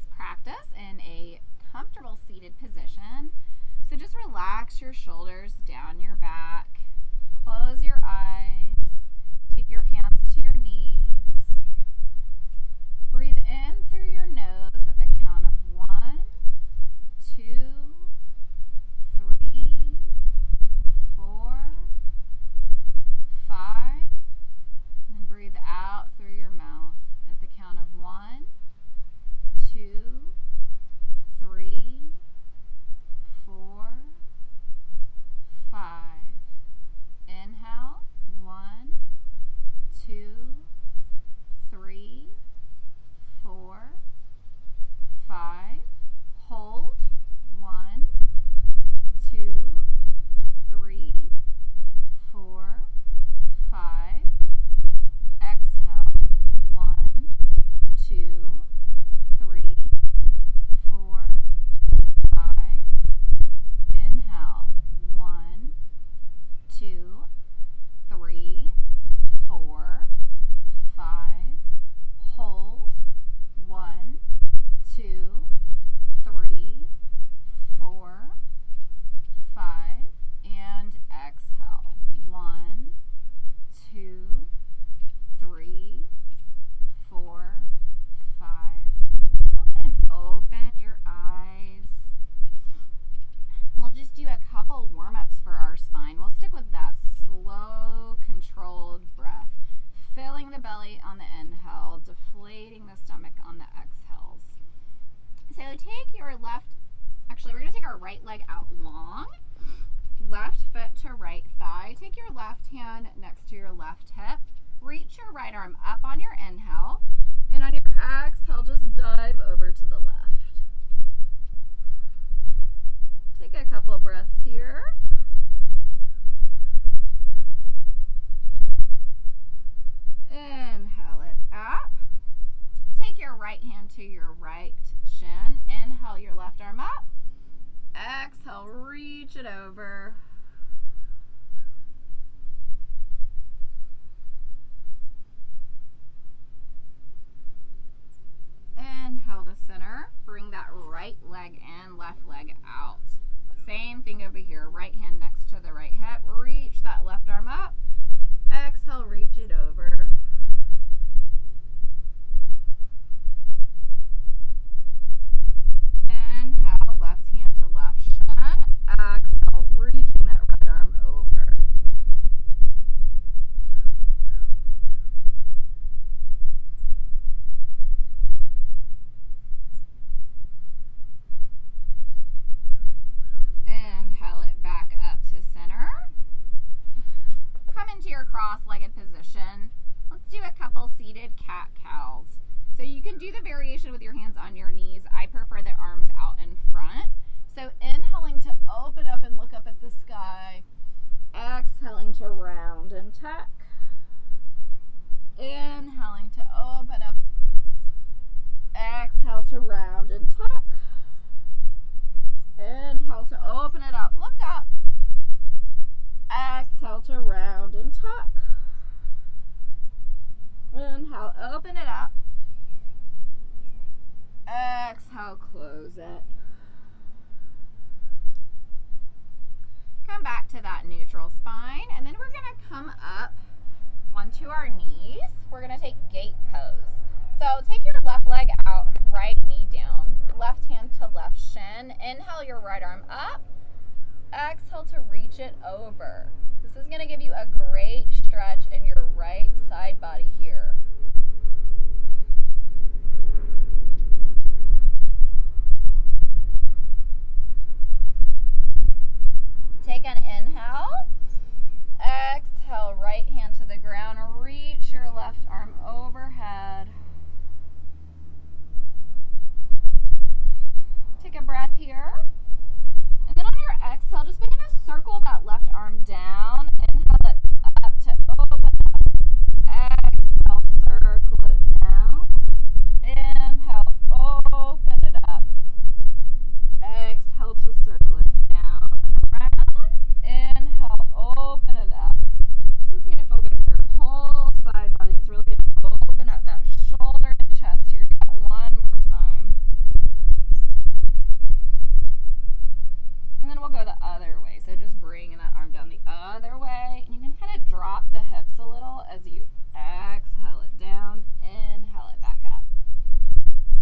this practice in a comfortable seated position. So just relax your shoulders down your back. Close your eyes. Take your hands to your knees. Breathe in through your nose at the count of 1, 2, 3, 4, 5. And breathe out through your mouth at the count of 1, 2, 3, 4, 5. Inhale, 1, 2, 3, 4, 5. Hold, 1, 2, 3, 4, 5. Exhale, 1, 2, 3, 4, 5. Inhale, 1, 2, 3, 4, 5. Hold, 1, 2, 3, 4, 5. And exhale, 1, 2, 3, 4, 5. Go ahead and open your eyes. We'll just do a couple warm-ups for our spine. We'll stick with that slow, controlled breath, filling the belly on the inhale, deflating the stomach on the exhales. So take your we're going to take our right leg out long, left foot to right thigh. Take your left hand next to your left hip. Reach your right arm up on your inhale, and on your exhale, just dive over to the left. Take a couple breaths here. Inhale it up. Take your right hand to your right shin. Inhale your left arm up. Exhale, reach it over. Inhale to center. Bring that right leg in, left leg out. Same thing over here. Right hand next to the right hip. Reach that left arm up. Exhale, reach it over. Inhale, left hand to left shin. Exhale, reaching that right arm over. Inhale it back up to center. Come into your cross-legged position. Let's do a couple seated cat-cows. So you can do the variation with your hands on your knees. I prefer the arms out in front. So inhaling to open up and look up at the sky. Exhaling to round and tuck. Inhaling to open up. Exhale to round and tuck. Inhale to open it up. Look up. Exhale to round and tuck. Inhale, open it up. Exhale, close it. Come back to that neutral spine, and then we're going to come up onto our knees. We're going to take gate pose. So take your left leg out, right knee down, left hand to left shin. Inhale your right arm up. Exhale to reach it over. This is going to give you a great stretch in your right side body here. Take an inhale. Exhale, right hand to the ground. Reach your left arm overhead. Take a breath here. And then on your exhale, just begin to circle that left arm down. Inhale it up to open up. Exhale, circle it down. Inhale, open it up. Exhale to circle it down and around. Inhale, open it up. This is going to feel good drop the hips a little as you exhale it down, inhale it back up.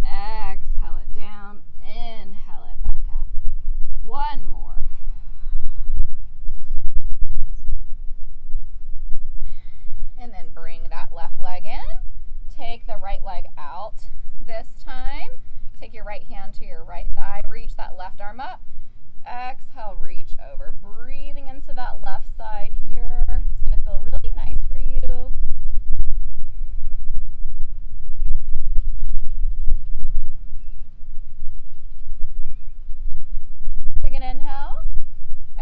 Exhale it down, inhale it back up. One more. And then bring that left leg in. Take the right leg out this time. Take your right hand to your right thigh. Reach that left arm up. Exhale, reach over. Breathing into that left side here. It's going to feel really nice for you. Take an inhale.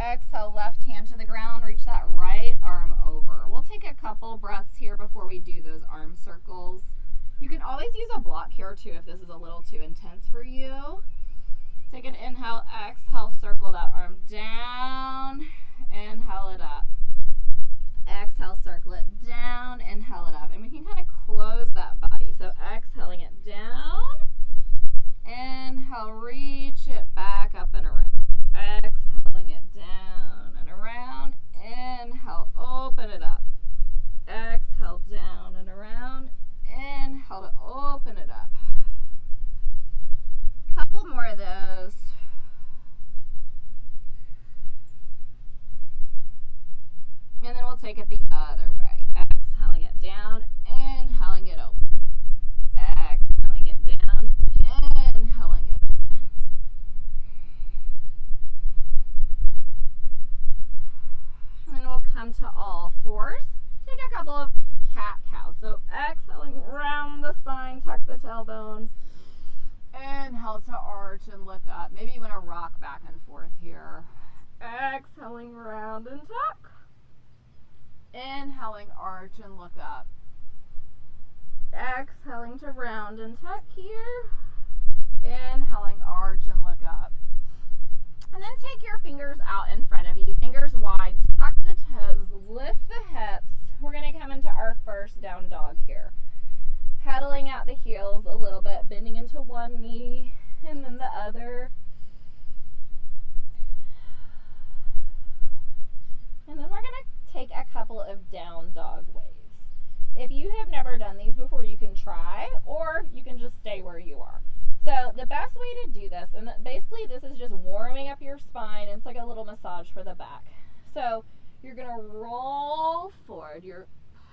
Exhale, left hand to the ground. Reach that right arm over. We'll take a couple breaths here before we do those arm circles. You can always use a block here too if this is a little too intense for you. Take an inhale, exhale, circle that arm down, inhale it up. Exhale, circle it down, inhale it up. And we can kind of close that body. So exhaling it down, inhale, reach it back up and around. Exhaling it down and around, inhale, open it up. Exhale, down and around, inhale to open it up. Couple more of those. And then we'll take it the other way. Exhaling it down, inhaling it open. Exhaling it down, inhaling it open. And then we'll come to all fours. Take a couple of cat-cows. So exhaling round the spine, tuck the tailbone. Inhale to arch and look up. Maybe you want to rock back and forth here. Exhaling round and tuck. Inhaling arch and look up. Exhaling to round and tuck here. Inhaling arch and look up. And then take your fingers out in front of you. Fingers wide. Tuck the toes. Lift the hips. We're going to come into our first down dog here. Pedaling out the heels a little bit, bending into one knee and then the other. And then we're going to take a couple of down dog waves. If you have never done these before, you can try, or you can just stay where you are. So the best way to do this, and basically this is just warming up your spine. It's like a little massage for the back. So you're going to roll forward. You're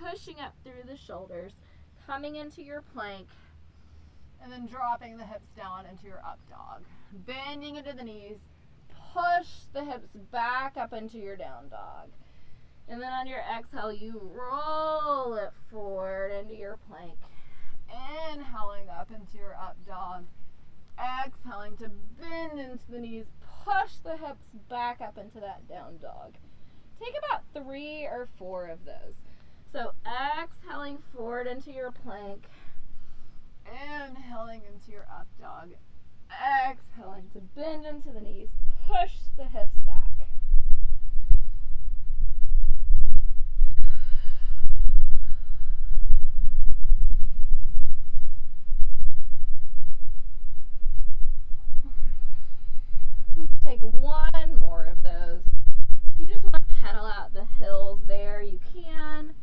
pushing up through the shoulders, coming into your plank, and then dropping the hips down into your up dog. Bending into the knees, push the hips back up into your down dog. And then on your exhale, you roll it forward into your plank. Inhaling up into your up dog. Exhaling to bend into the knees, push the hips back up into that down dog. Take about 3 or 4 of those. So exhaling forward into your plank, inhaling into your up dog, exhaling to bend into the knees, push the hips back. Let's take one more of those. If you just want to pedal out the hills there, you can.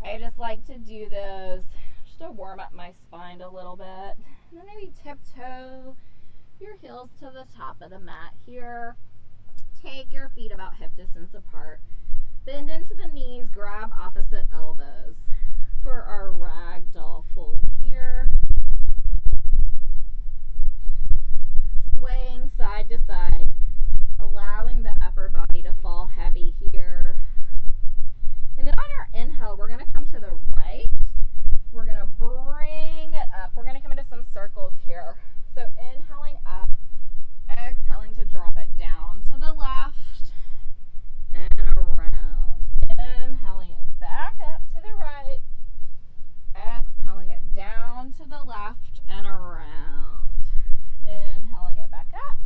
I just like to do those just to warm up my spine a little bit. And then maybe tiptoe your heels to the top of the mat here. Take your feet about hip distance apart. Bend into the knees, grab opposite elbows for our ragdoll fold here. Swaying side to side, allowing the upper body to fall heavy here. And then on our inhale, we're going to come to the right. We're going to bring it up. We're going to come into some circles here. So inhaling up, exhaling to drop it down to the left and around. Inhaling it back up to the right. Exhaling it down to the left and around. Inhaling it back up.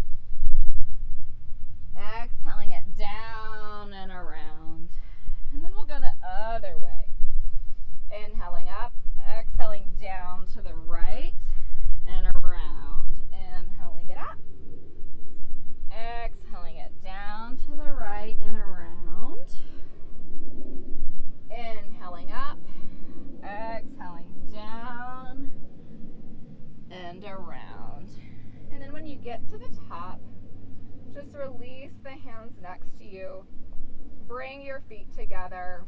the hands next to you. Bring your feet together.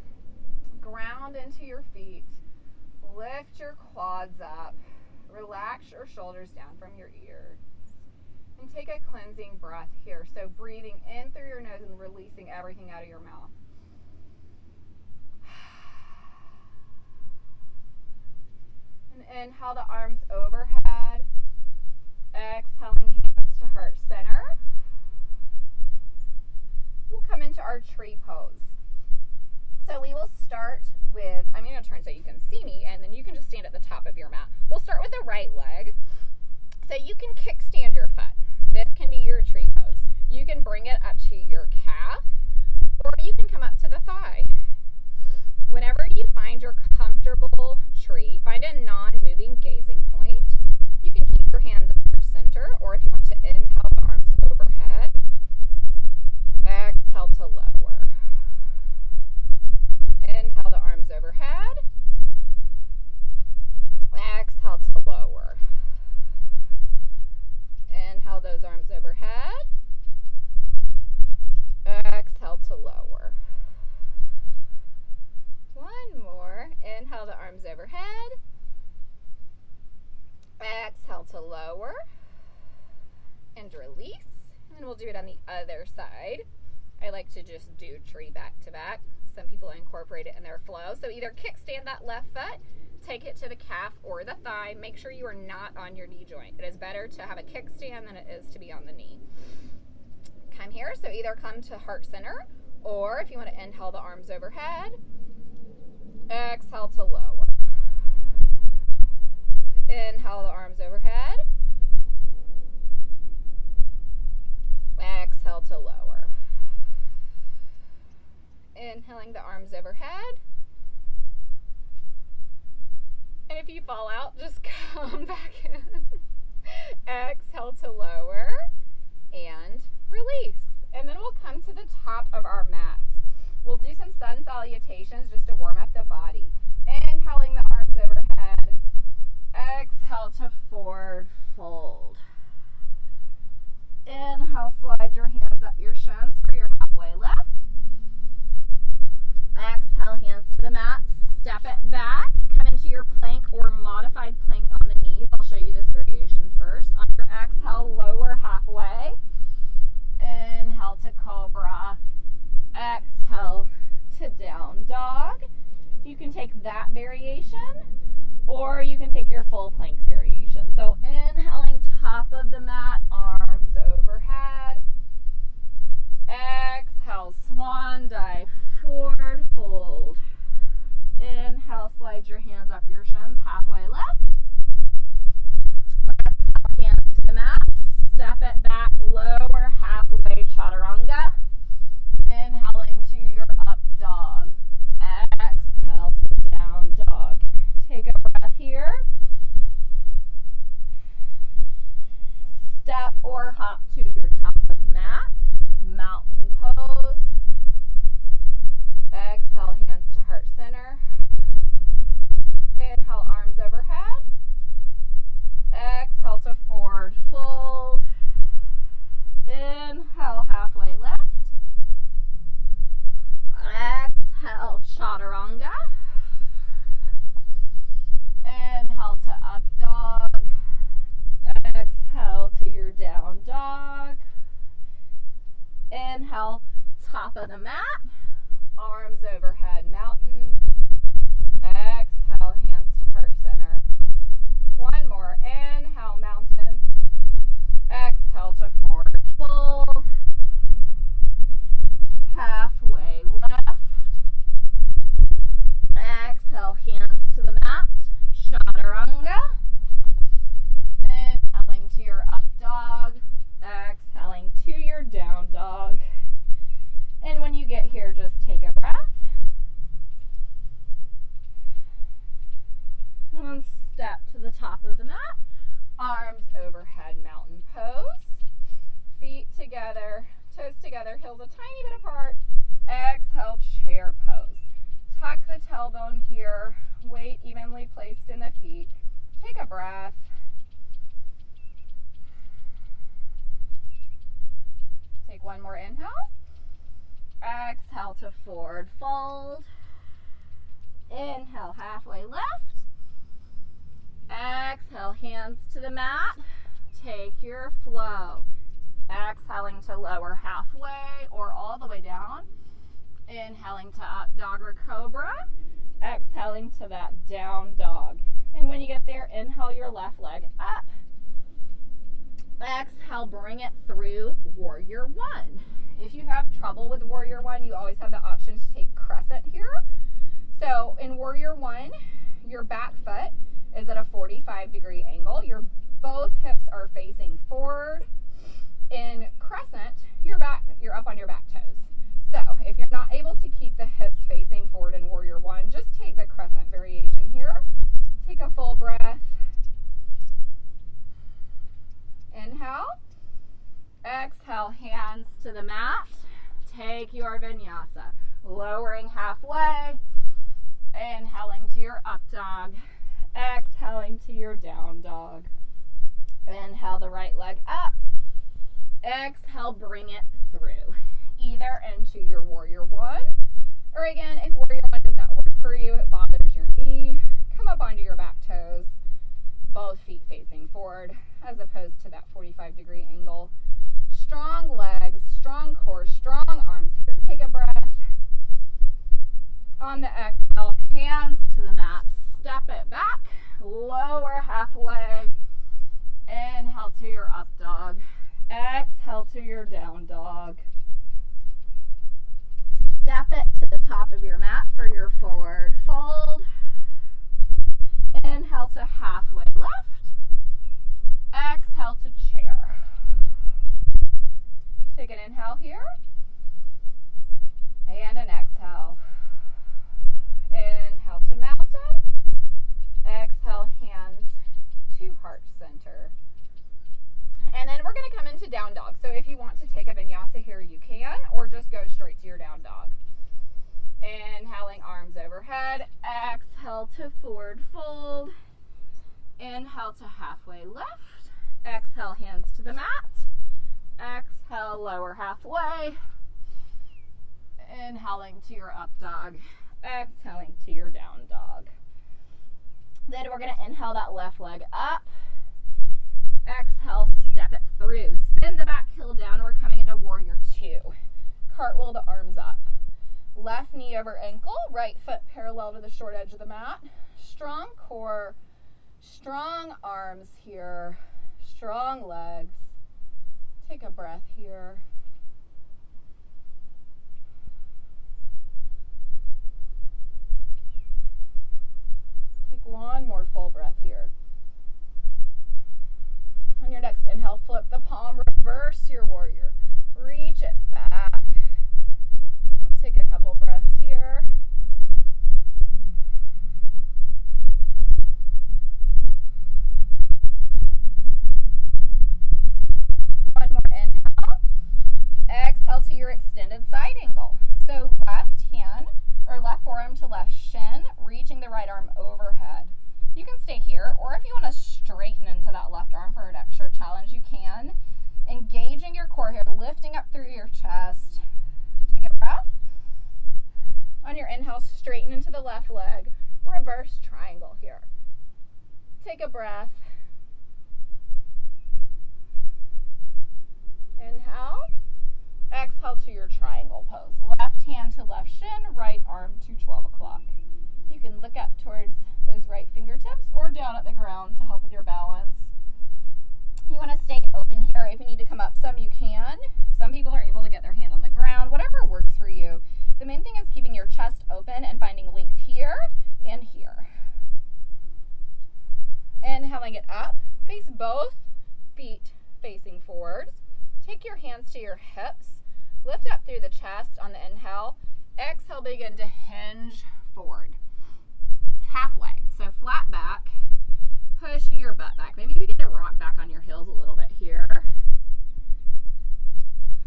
Ground into your feet. Lift your quads up. Relax your shoulders down from your ears. And take a cleansing breath here. So breathing in through your nose and releasing everything out of your mouth. And inhale the arms overhead. Exhaling hands to heart center. We'll come into our tree pose. So we will start with, I'm going to turn so you can see me, and then you can just stand at the top of your mat. We'll start with the right leg. So you can kickstand your foot. This can be your tree pose. You can bring it up to your calf, or you can come up to the thigh. Whenever you find your comfortable tree, find a non-moving gazing point. You can keep your hands up your center, or if you want to inhale the arms overhead, exhale to lower. Inhale the arms overhead. Exhale to lower. Inhale those arms overhead. Exhale to lower. One more. Inhale the arms overhead. Exhale to lower. And release. And we'll do it on the other side. I like to just do tree back to back. Some people incorporate it in their flow. So either kickstand that left foot, take it to the calf or the thigh. Make sure you are not on your knee joint. It is better to have a kickstand than it is to be on the knee. Come here. So either come to heart center, or if you want to inhale the arms overhead, exhale to lower. Inhale the arms overhead. Exhale to lower. Inhaling the arms overhead. And if you fall out, just come back in. Exhale to lower and release. And then we'll come to the top of our mats. We'll do some sun salutations just to warm up the body. Inhaling the arms overhead. Exhale to forward fold. Inhale, slide your hands up your shins for your halfway lift. Exhale, hands to the mat. Step it back. Come into your plank or modified plank on the knees. I'll show you this variation first. On your exhale, lower halfway. Inhale to cobra. Exhale to down dog. You can take that variation, or you can take your full plank variation. So inhaling, top of the mat, arms overhead. Exhale, swan dive, forward fold. Inhale, slide your hands up your shins, halfway lift. Exhale, hands to the mat. Step it back, lower halfway chaturanga. Inhaling to your up dog. Exhale to down dog. Take a breath here. Step or hop to your top of mat. Mountain pose. Exhale, hands to heart center. Inhale, arms overhead. Exhale to forward fold. Inhale, halfway lift. Exhale, chaturanga. Inhale to up dog. Exhale to your down dog. Inhale, top of the mat. Arms overhead, mountain. Exhale, hands to heart center. One more. Inhale, mountain. Exhale to forward fold. Halfway left. Exhale, hands to the mat. Chaturanga. Inhaling to your up dog. Exhaling to your down dog. And when you get here, just take a breath. And step to the top of the mat. Arms overhead, mountain pose. Feet together, toes together, heels a tiny bit apart. Exhale, chair pose. Tuck the tailbone here. Weight evenly placed in the feet. Take a breath. Take one more inhale. Exhale to forward fold. Inhale, halfway lift. Exhale, hands to the mat. Take your flow. Exhaling to lower halfway or all the way down. Inhaling to up dog or cobra. Exhaling to that down dog. And when you get there, inhale your left leg up. Exhale, bring it through warrior one. If you have trouble with warrior one, you always have the option to take crescent here. So in warrior one, your back foot is at a 45-degree angle. Both hips are facing forward. In crescent, you're up on your back toes. So if you're not able to keep the hips facing forward in warrior one, just take the crescent variation here. Take a full breath. Inhale. Exhale, hands to the mat. Take your vinyasa. Lowering halfway. Inhaling to your up dog. Exhaling to your down dog. Inhale the right leg up. Exhale, bring it through. Either into your warrior one, or again, if warrior one does not work for you, it bothers your knee, come up onto your back toes, both feet facing forward, as opposed to that 45-degree angle. Strong legs, strong core, strong arms here. Take a breath. On the exhale, hands to the mat, step it back, lower halfway. Inhale to your up dog. Exhale to your down dog. Step it to the top of your mat for your forward fold. Inhale to halfway lift. Exhale to chair. Take an inhale here. And an exhale. Inhale to mountain. Exhale, hands to heart center. And then we're going to come into down dog. So if you want to take a vinyasa here, you can, or just go straight to your down dog. Inhaling, arms overhead. Exhale to forward fold. Inhale to halfway lift. Exhale, hands to the mat. Exhale, lower halfway. Inhaling to your up dog. Exhaling to your down dog. Then we're going to inhale that left leg up. Exhale, step it through. Spin the back heel down. We're coming into warrior two. Cartwheel the arms up. Left knee over ankle. Right foot parallel to the short edge of the mat. Strong core. Strong arms here. Strong legs. Take a breath here. Take one more full breath here. On your next inhale, flip the palm, reverse your warrior. Reach it back. Take a couple breaths here. One more inhale. Exhale to your extended side angle. So left hand or left forearm to left shin, reaching the right arm overhead. You can stay here, or if you want to straighten into that left arm for an extra challenge, you can. Engaging your core here, lifting up through your chest. Take a breath. On your inhale, straighten into the left leg. Reverse triangle here. Take a breath. Inhale. Exhale to your triangle pose. Left hand to left shin, right arm to 12 o'clock. You can look up towards those right fingertips or down at the ground to help with your balance. You want to stay open here. If you need to come up some, you can. Some people are able to get their hand on the ground, whatever works for you. The main thing is keeping your chest open and finding length here and here. Inhaling it up, face both feet facing forwards. Take your hands to your hips. Lift up through the chest on the inhale. Exhale, begin to hinge forward. Halfway, so flat back, pushing your butt back. Maybe you get to rock back on your heels a little bit here.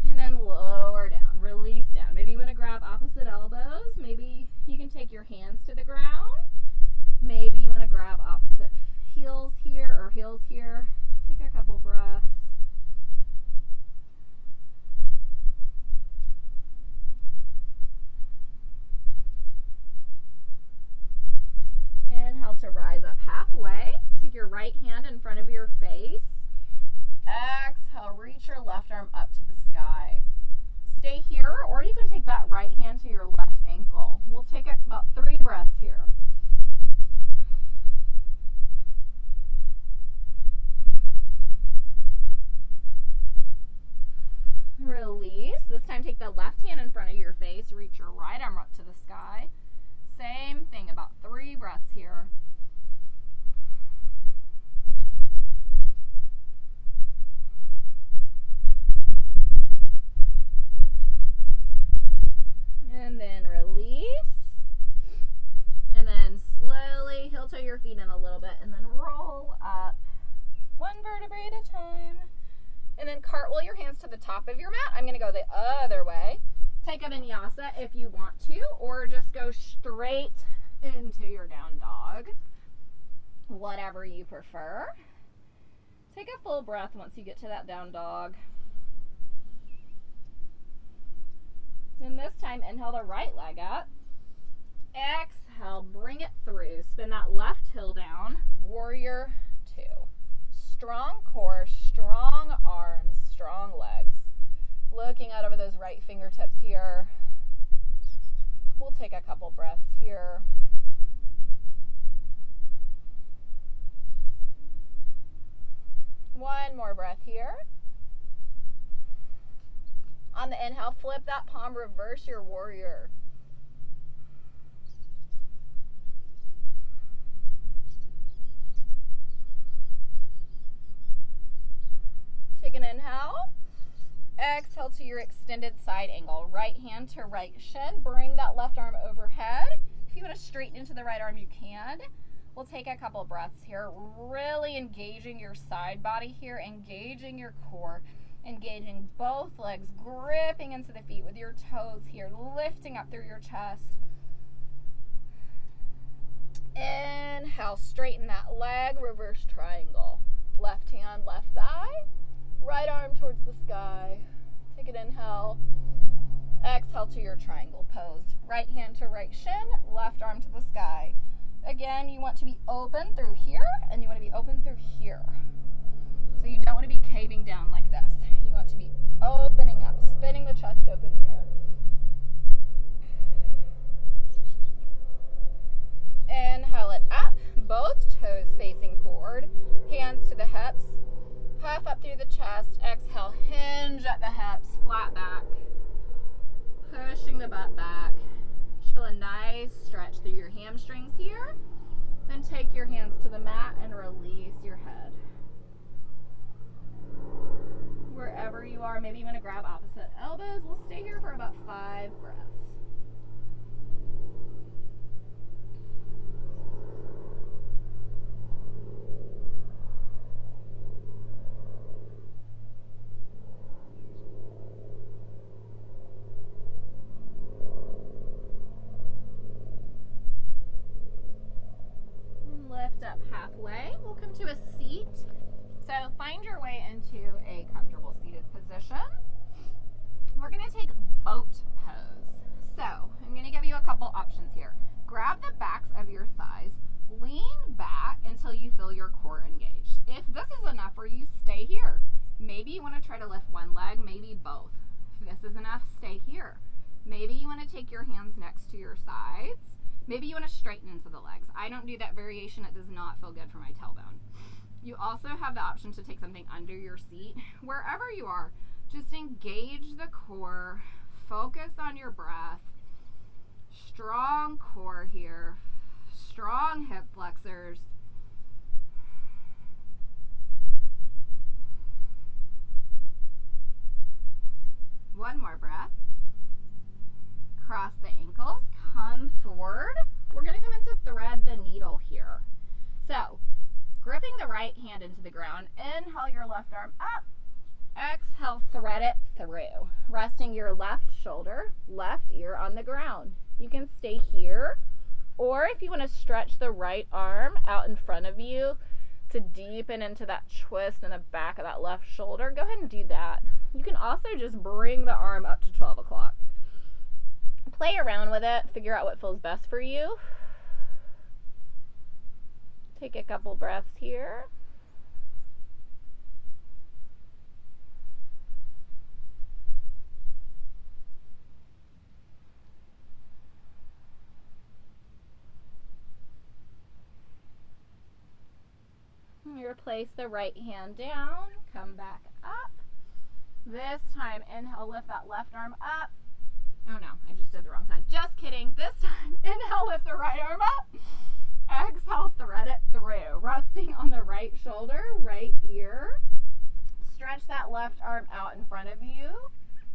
And then lower down, release down. Maybe you want to grab opposite elbows. Maybe you can take your hands to the ground. Maybe you want to grab opposite heels here or heels here. Take a couple breaths. halfway. Take your right hand in front of your face. Exhale, reach your left arm up to the sky. Stay here, or you can take that right hand to your left ankle. We'll take about 3 breaths here. Release. This time take the left hand in front of your face. Reach your right arm up to the sky. Same thing, about 3 breaths here. And then release. And then slowly heel toe your feet in a little bit and then roll up 1 vertebrae at a time. And then cartwheel your hands to the top of your mat. I'm going to go the other way. Take a vinyasa if you want to, or just go straight into your down dog. Whatever you prefer. Take a full breath once you get to that down dog. Then this time, inhale the right leg up. Exhale, bring it through. Spin that left heel down. Warrior 2. Strong core, strong arms, strong legs. Looking out over those right fingertips here. We'll take a couple breaths here. One more breath here. On the inhale, flip that palm, reverse your warrior. Take an inhale. Exhale to your extended side angle. Right hand to right shin. Bring that left arm overhead. If you want to straighten into the right arm, you can. We'll take a couple breaths here. Really engaging your side body here, engaging your core, engaging both legs, gripping into the feet with your toes here, lifting up through your chest. Inhale, straighten that leg, reverse triangle. Left hand, left thigh. Right arm towards the sky. Take an inhale. Exhale to your triangle pose. Right hand to right shin, left arm to the sky. Again, you want to be open through here, and you want to be open through here. So you don't want to be caving down like this. You want to be opening up, spinning the chest open here. Inhale it up, both toes facing forward, hands to the hips. Puff up through the chest. Exhale, hinge at the hips, flat back. Pushing the butt back. Just feel a nice stretch through your hamstrings here. Then take your hands to the mat and release your head. Wherever you are, maybe you want to grab opposite elbows. We'll stay here for about 5 breaths. Lift up halfway. We'll come to a seat. So find your way into a comfortable seated position. We're going to take boat pose. So I'm going to give you a couple options here. Grab the backs of your thighs. Lean back until you feel your core engaged. If this is enough for you, stay here. Maybe you want to try to lift one leg, maybe both. If this is enough, stay here. Maybe you want to take your hands next to your sides. Maybe you want to straighten into the legs. I don't do that variation. It does not feel good for my tailbone. You also have the option to take something under your seat. Wherever you are, just engage the core. Focus on your breath. Strong core here. Strong hip flexors. One more breath. Cross the ankles. Come forward. We're going to come into thread the needle here. So, gripping the right hand into the ground, inhale your left arm up. Exhale, thread it through. Resting your left shoulder, left ear on the ground. You can stay here, or if you want to stretch the right arm out in front of you to deepen into that twist in the back of that left shoulder, go ahead and do that. You can also just bring the arm up to 12 o'clock. Play around with it, figure out what feels best for you. Take a couple breaths here. You place the right hand down, come back up. This time, inhale, lift that left arm up. Oh no, I just did the wrong side. Just kidding. This time, inhale, lift the right arm up. Exhale, thread it through. Resting on the right shoulder, right ear. Stretch that left arm out in front of you.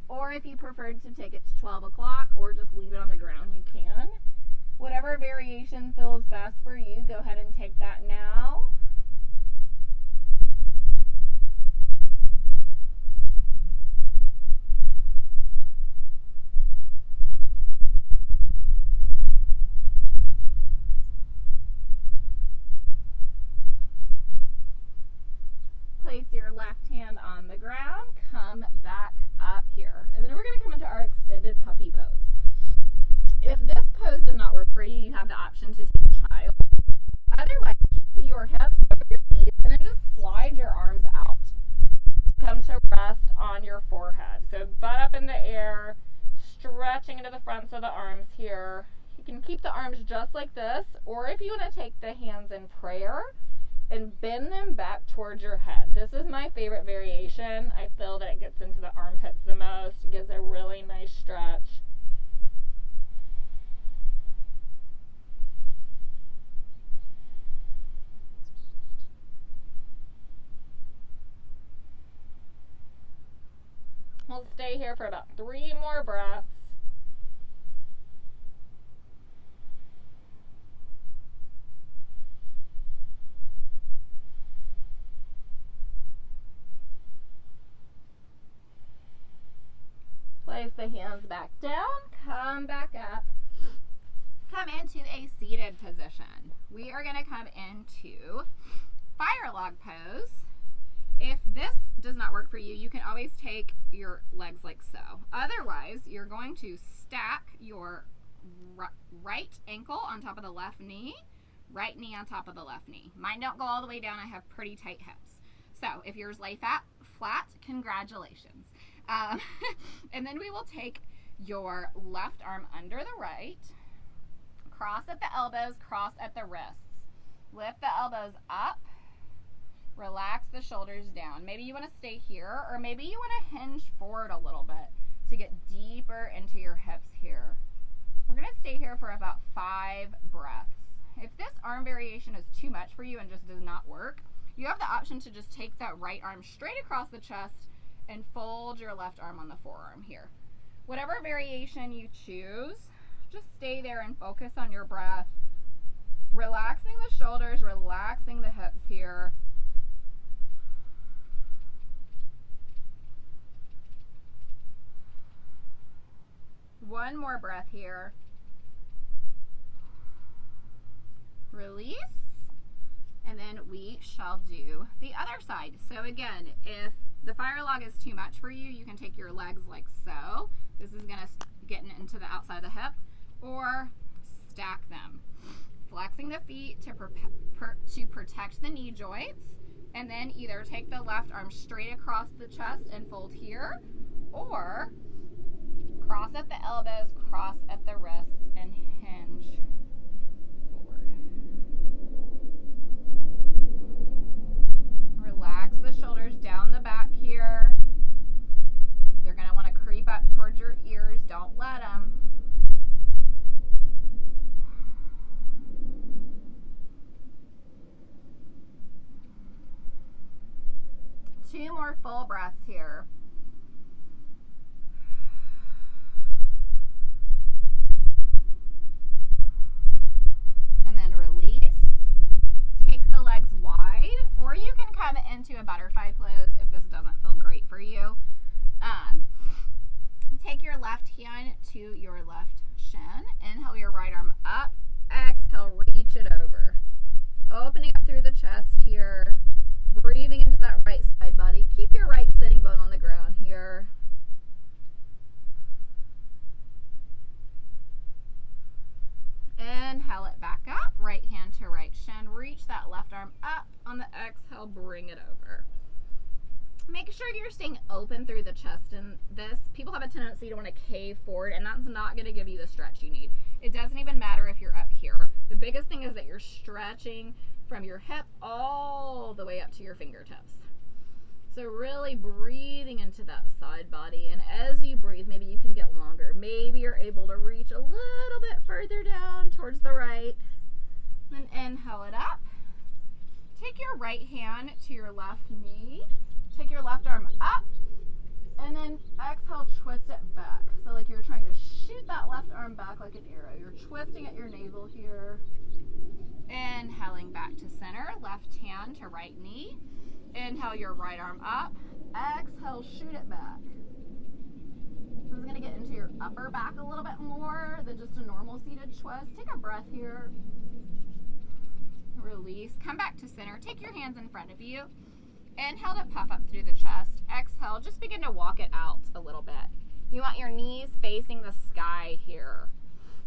Or if you preferred to take it to 12 o'clock or just leave it on the ground, you can. Whatever variation feels best for you, go ahead and take that now. Place your left hand on the ground, come back up here. And then we're going to come into our extended puppy pose. If this pose does not work for you, you have the option to take child. Otherwise, keep your hips over your knees and then just slide your arms out. Come to rest on your forehead. So butt up in the air, stretching into the fronts of the arms here. You can keep the arms just like this, or if you want to take the hands in prayer and bend them back towards your head. This is my favorite variation. I feel that it gets into the armpits the most. It gives a really nice stretch. We'll stay here for about 3 more breaths. Place the hands back down, come back up. Come into a seated position. We are going to come into fire log pose. If this does not work for you, you can always take your legs like so. Otherwise, you're going to stack your right ankle on top of the left knee, right knee on top of the left knee. Mine don't go all the way down. I have pretty tight hips. So if yours lay flat, congratulations. And then we will take your left arm under the right, cross at the elbows, cross at the wrists. Lift the elbows up, relax the shoulders down. Maybe you want to stay here, or maybe you want to hinge forward a little bit to get deeper into your hips here. We're going to stay here for about 5 breaths. If this arm variation is too much for you and just does not work, you have the option to just take that right arm straight across the chest and fold your left arm on the forearm here. Whatever variation you choose, just stay there and focus on your breath. Relaxing the shoulders, relaxing the hips here. One more breath here. Release. And then we shall do the other side. So again, if the fire log is too much for you, you can take your legs like so. This is going to get into the outside of the hip, or stack them. Flexing the feet to protect the knee joints, and then either take the left arm straight across the chest and fold here, or cross at the elbows, cross at the wrists, and hinge forward. Relax the shoulders down the back here. They're going to want to creep up towards your ears. Don't let them. Two more full breaths here. And then release. Take the legs wide, or you can come into a butterfly pose if this doesn't feel great for you. Take your left hand to your left shin. Inhale your right arm up. Exhale, reach it over. Opening up through the chest here. Breathing into that right side body. Keep your right sitting bone on the ground here. Inhale it back up. right hand to right shin. Reach that left arm up. On the exhale, bring it over. Make sure you're staying open through the chest in this. People have a tendency to want to cave forward, and that's not going to give you the stretch you need. It doesn't even matter if you're up here. The biggest thing is that you're stretching from your hip all the way up to your fingertips. So really breathing into that side body, and as you breathe, maybe you can get longer. Maybe you're able to reach a little bit further down towards the right. Then inhale it up. Take your right hand to your left knee. Take your left arm up, and then exhale, twist it back. So like you're trying to shoot that left arm back like an arrow. You're twisting at your navel here. Inhaling back to center, left hand to right knee. Inhale your right arm up. Exhale, shoot it back. This is going to get into your upper back a little bit more than just a normal seated twist. Take a breath here. Release. Come back to center. Take your hands in front of you. Inhale to puff up through the chest. Exhale, just begin to walk it out a little bit. You want your knees facing the sky here.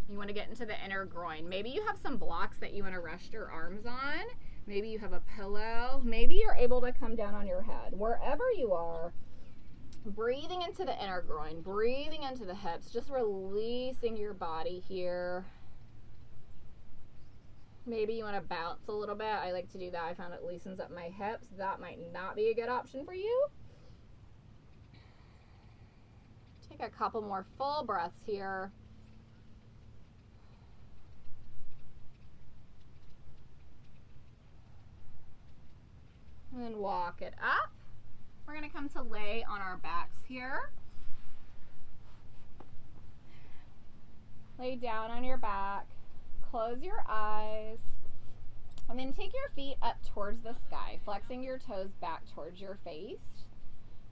You want to get into the inner groin. Maybe you have some blocks that you want to rest your arms on. Maybe you have a pillow. Maybe you're able to come down on your head. Wherever you are, breathing into the inner groin, breathing into the hips, just releasing your body here. Maybe you want to bounce a little bit. I like to do that. I found it loosens up my hips. That might not be a good option for you. Take a couple more full breaths here. And then walk it up. We're going to come to lay on our backs here. Lay down on your back. Close your eyes, and then take your feet up towards the sky, flexing your toes back towards your face.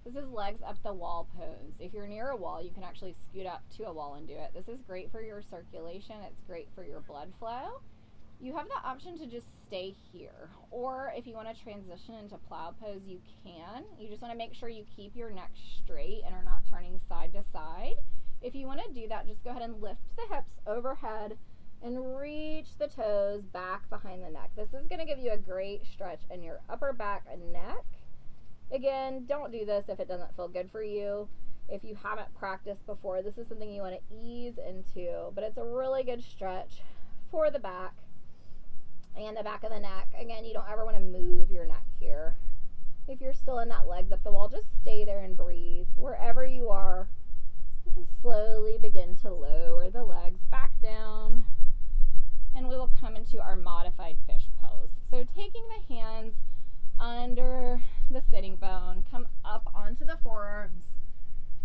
This is legs up the wall pose. If you're near a wall, you can actually scoot up to a wall and do it. This is great for your circulation. It's great for your blood flow. You have the option to just stay here, or if you want to transition into plow pose, you can. You just want to make sure you keep your neck straight and are not turning side to side. If you want to do that, just go ahead and lift the hips overhead and reach the toes back behind the neck. This is going to give you a great stretch in your upper back and neck. Again, don't do this if it doesn't feel good for you. If you haven't practiced before, this is something you want to ease into, but it's a really good stretch for the back and the back of the neck. Again, you don't ever want to move your neck here. If you're still in that legs up the wall, just stay there and breathe. Wherever you are, you can slowly begin to lower the legs back down. And we will come into our modified fish pose. So taking the hands under the sitting bone, come up onto the forearms,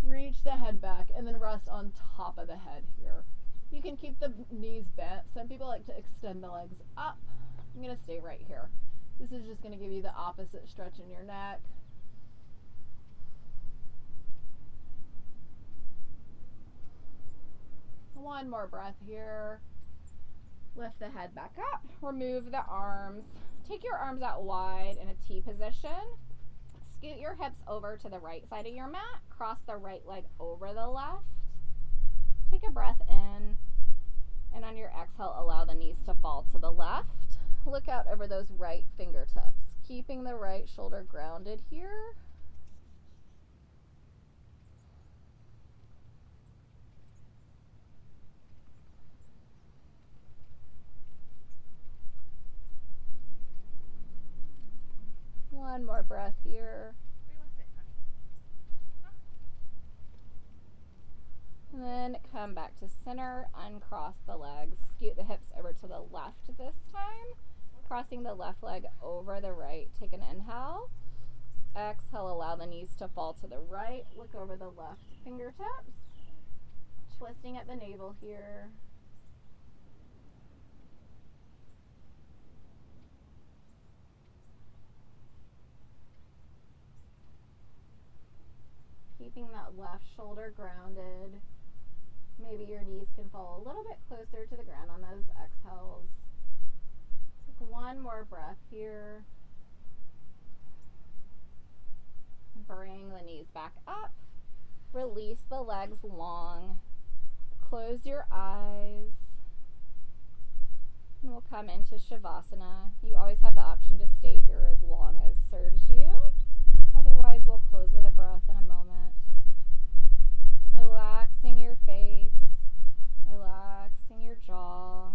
reach the head back, and then rest on top of the head here. You can keep the knees bent. Some people like to extend the legs up. I'm going to stay right here. This is just going to give you the opposite stretch in your neck. One more breath here. Lift the head back up, remove the arms. Take your arms out wide in a T position. Scoot your hips over to the right side of your mat. Cross the right leg over the left. Take a breath in, and on your exhale, allow the knees to fall to the left. Look out over those right fingertips, keeping the right shoulder grounded here. One more breath here. And then come back to center, uncross the legs, scoot the hips over to the left this time, crossing the left leg over the right. Take an inhale. Exhale, allow the knees to fall to the right. Look over the left fingertips, twisting at the navel here. Keeping that left shoulder grounded. Maybe your knees can fall a little bit closer to the ground on those exhales. Take one more breath here. Bring the knees back up. Release the legs long. Close your eyes. And We'll come into Shavasana. You always have the option to stay here as long as serves you. Otherwise, we'll close with a breath in a moment. Relaxing your face, relaxing your jaw,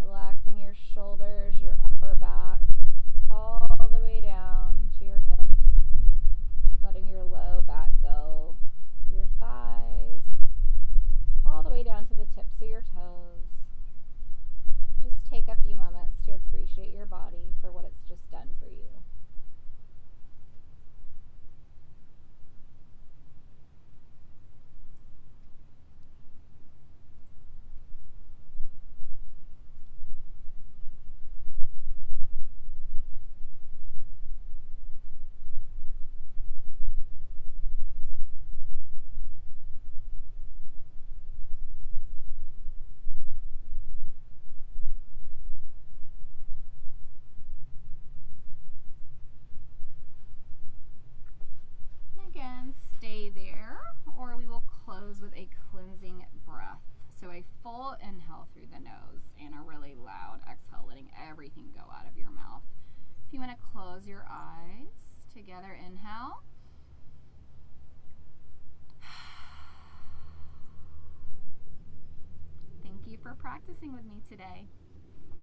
relaxing your shoulders, your upper back, all the way down to your hips, letting your low back go, your thighs, all the way down to the tips of your toes. Just take a few moments to appreciate your body for what it's just done for you. Again, stay there, or we will close with a cleansing breath. So a full inhale through the nose and a really loud exhale, letting everything go out of your mouth. If you want to close your eyes, together inhale. Thank you for practicing with me today.